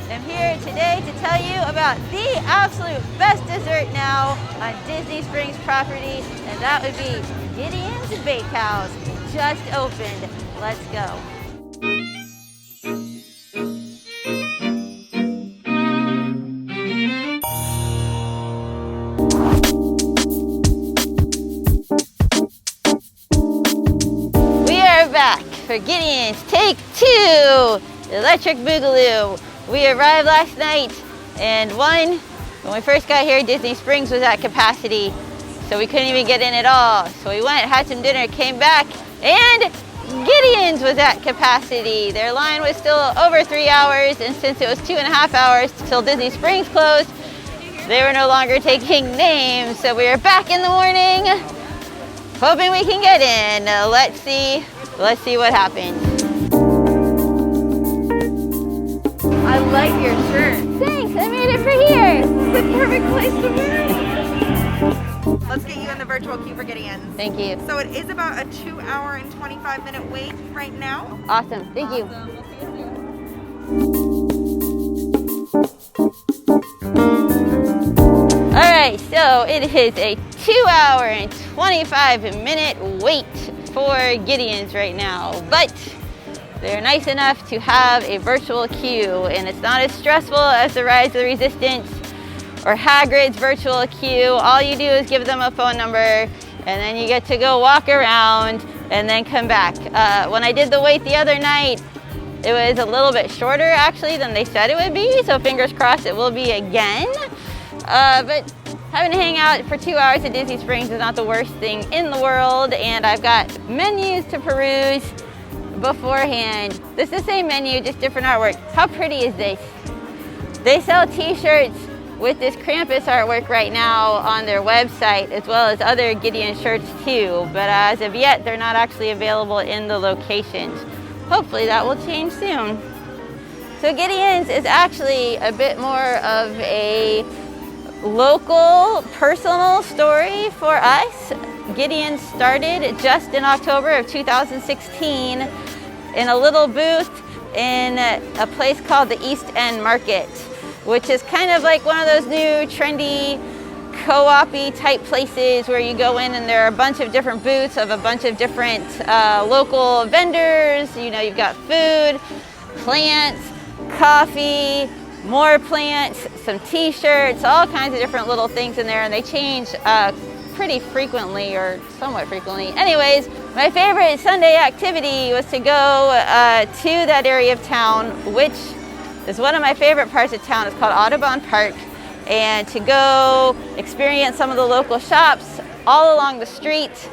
am here today to tell you about the absolute best dessert now on Disney Springs property, and that would be Gideon's Bakehouse. Just opened. Let's go. Back for Gideon's Take 2 Electric Boogaloo. We arrived last night, and when we first got here, Disney Springs was at capacity, so we couldn't even get in at all. So we went, had some dinner, came back, and Gideon's was at capacity. Their line was still over 3 hours, and since it was 2.5 hours till Disney Springs closed, they were no longer taking names. So we are back in the morning, hoping we can get in. Let's see what happens. I like your shirt. Thanks, I made it for here. It's the perfect place to wear it. Let's get you in the virtual queue for Gideon's. Thank you. So it is about a 2 hour and 25-minute wait right now. Awesome, thank you. All right, so it is a 2 hour and 25-minute wait for Gideon's right now, but they're nice enough to have a virtual queue, and it's not as stressful as the Rise of the Resistance or Hagrid's virtual queue. All you do is give them a phone number, and then you get to go walk around and then come back. When I did the wait the other night, it was a little bit shorter actually than they said it would be, so fingers crossed it will be again. But having to hang out for 2 hours at Disney Springs is not the worst thing in the world, and I've got menus to peruse beforehand. This is the same menu, just different artwork. How pretty is this? They sell t-shirts with this Krampus artwork right now on their website, as well as other Gideon shirts too, but as of yet, they're not actually available in the locations. Hopefully that will change soon. So Gideon's is actually a bit more of a local, personal story for us. Gideon started just in October of 2016 in a little booth in a place called the East End Market, which is kind of like one of those new trendy co-op-y type places where you go in and there are a bunch of different booths of a bunch of different local vendors. You know, you've got food, plants, coffee, more plants, some t-shirts, all kinds of different little things in there, and they change pretty frequently, or somewhat frequently. Anyways, my favorite Sunday activity was to go to that area of town, which is one of my favorite parts of town. It's called Audubon Park, and to go experience some of the local shops all along the street,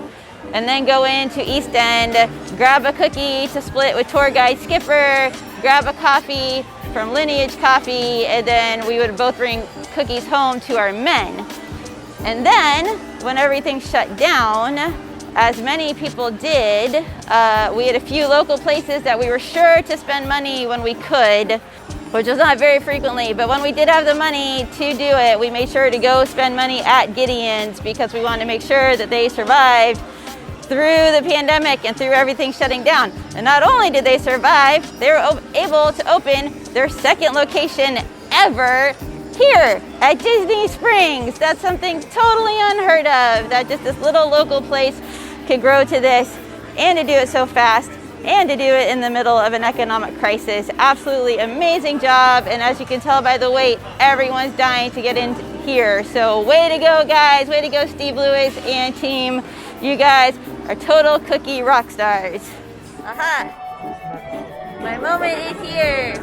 and then go into East End, grab a cookie to split with tour guide Skipper, grab a coffee from Lineage Coffee, and then we would both bring cookies home to our men. And then, when everything shut down, as many people did, we had a few local places that we were sure to spend money when we could, which was not very frequently, but when we did have the money to do it, we made sure to go spend money at Gideon's because we wanted to make sure that they survived through the pandemic and through everything shutting down. And not only did they survive, they were able to open their second location ever here at Disney Springs. That's something totally unheard of, that just this little local place could grow to this, and to do it so fast, and to do it in the middle of an economic crisis. Absolutely amazing job, and as you can tell by the wait, everyone's dying to get in here. So way to go, guys. Way to go, Steve Lewis and team. You guys are total cookie rock stars. Aha! My moment is here.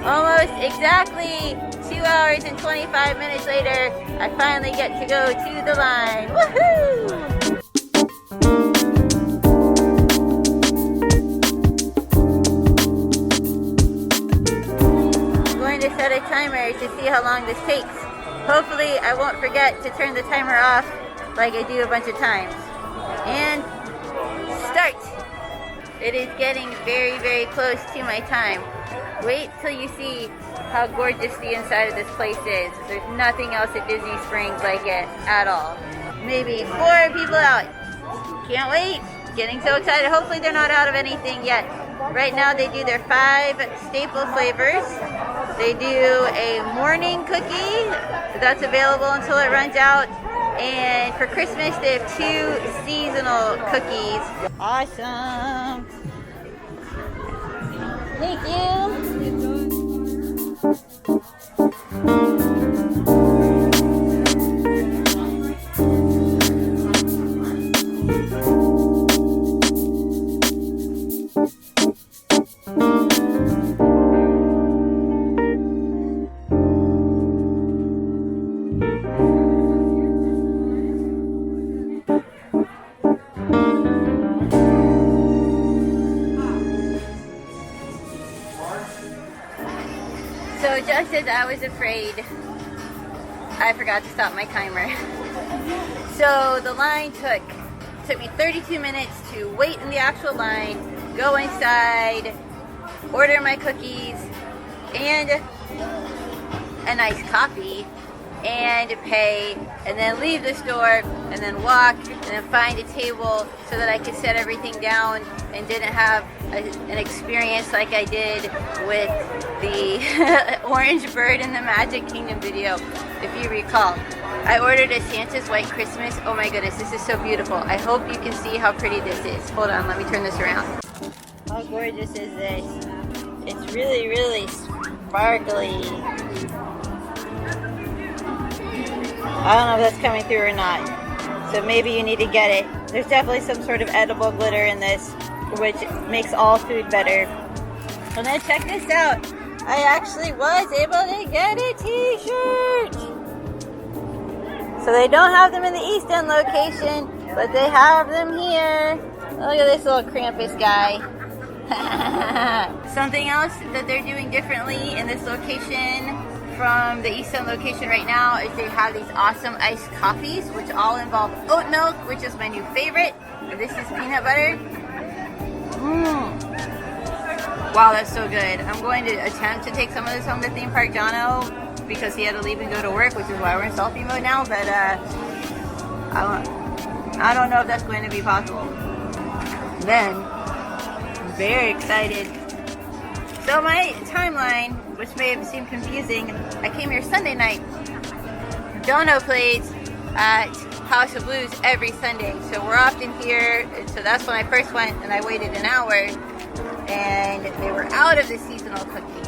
Almost exactly 2 hours and 25 minutes later, I finally get to go to the line. Woohoo! I'm going to set a timer to see how long this takes. Hopefully I won't forget to turn the timer off like I do a bunch of times. And start! It is getting very, very close to my time. Wait till you see how gorgeous the inside of this place is. There's nothing else at Disney Springs like it at all. Maybe 4 people out. Can't wait. Getting so excited. Hopefully they're not out of anything yet. Right now they do their 5 staple flavors. They do a morning cookie that's available until it runs out. And for Christmas, they have 2 seasonal cookies. Awesome. Thank you. So just as I was afraid, I forgot to stop my timer. So the line took me 32 minutes to wait in the actual line, go inside, order my cookies and a nice coffee, and pay, and then leave the store, and then walk, and then find a table so that I could set everything down and didn't have an experience like I did with the orange bird in the Magic Kingdom video, if you recall. I ordered a Santa's White Christmas. Oh my goodness, this is so beautiful. I hope you can see how pretty this is. Hold on, let me turn this around. How gorgeous is this? It's really, really sparkly. I don't know if that's coming through or not. So maybe you need to get it. There's definitely some sort of edible glitter in this, which makes all food better. And then check this out. I actually was able to get a t-shirt. So they don't have them in the East End location, but they have them here. Look at this little Krampus guy. Something else that they're doing differently in this location from the East End location right now is they have these awesome iced coffees, which all involve oat milk, which is my new favorite. This is peanut butter. Wow, that's so good. I'm going to attempt to take some of this home to Theme Park Jono because he had to leave and go to work, which is why we're in selfie mode now, but I don't know if that's going to be possible. Then, I'm very excited. So my timeline, which may have seemed confusing, I came here Sunday night. Jono plays at House of Blues every Sunday, so we're often here. So that's when I first went, and I waited an hour, and they were out of the seasonal cookies.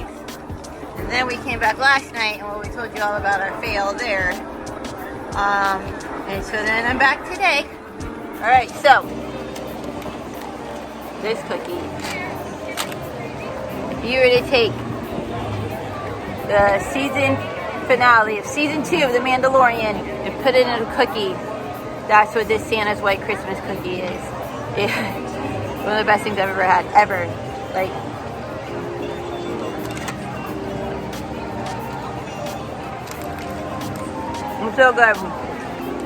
And then we came back last night, and we told you all about our fail there. And so then I'm back today. All right, so this cookie. If you were to take the season finale of season 2 of The Mandalorian and put it in a cookie, that's what this Santa's White Christmas cookie is. One of the best things I've ever had, ever. Like, it's so good.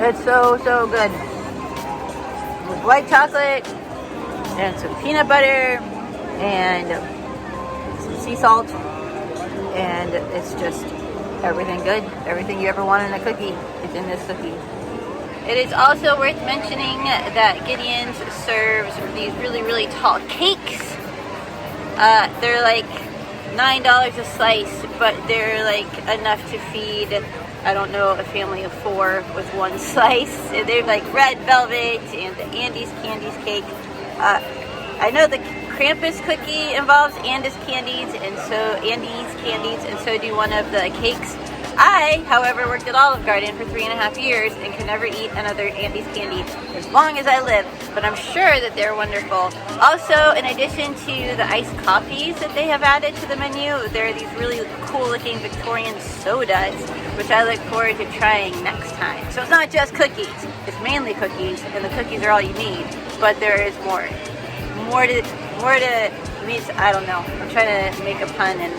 It's so good. With white chocolate and some peanut butter and some sea salt, and it's just everything good. Everything you ever want in a cookie is in this cookie. It is also worth mentioning that Gideon's serves these really, really tall cakes. They're like $9 a slice, but they're like enough to feed, I don't know, a family of 4 with one slice. They're like red velvet and the Andes Candies cake. I know the Krampus cookie involves Andes Candies, and so do one of the cakes. I, however, worked at Olive Garden for 3.5 years and can never eat another Andes candy as long as I live, but I'm sure that they're wonderful. Also, in addition to the iced coffees that they have added to the menu, there are these really cool looking Victorian sodas, which I look forward to trying next time. So it's not just cookies, it's mainly cookies, and the cookies are all you need, but there is more to, I mean, I don't know, I'm trying to make a pun and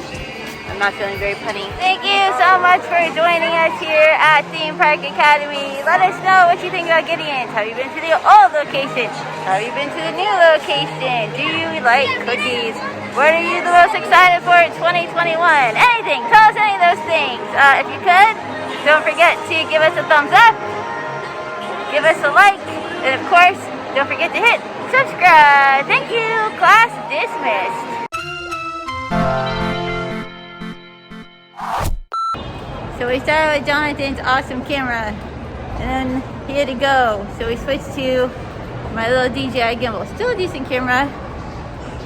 I'm not feeling very punny. Thank you so much for joining us here at Theme Park Academy. Let us know what you think about Gideon's. Have you been to the old location? Have you been to the new location? Do you like cookies? What are you the most excited for in 2021? Anything. Tell us any of those things. If you could, don't forget to give us a thumbs up, give us a like, and of course, don't forget to hit subscribe. Thank you. Class dismissed. So we started with Jonathan's awesome camera, and then he had to go. So we switched to my little DJI gimbal. Still a decent camera.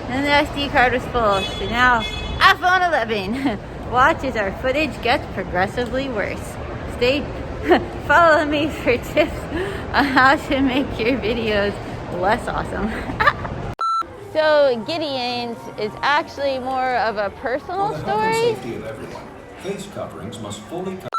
And the SD card was full. So now, iPhone 11. Watch as our footage gets progressively worse. Follow me for tips on how to make your videos less awesome. So Gideon's is actually more of a personal story. Safety of everyone. Face coverings must fully cover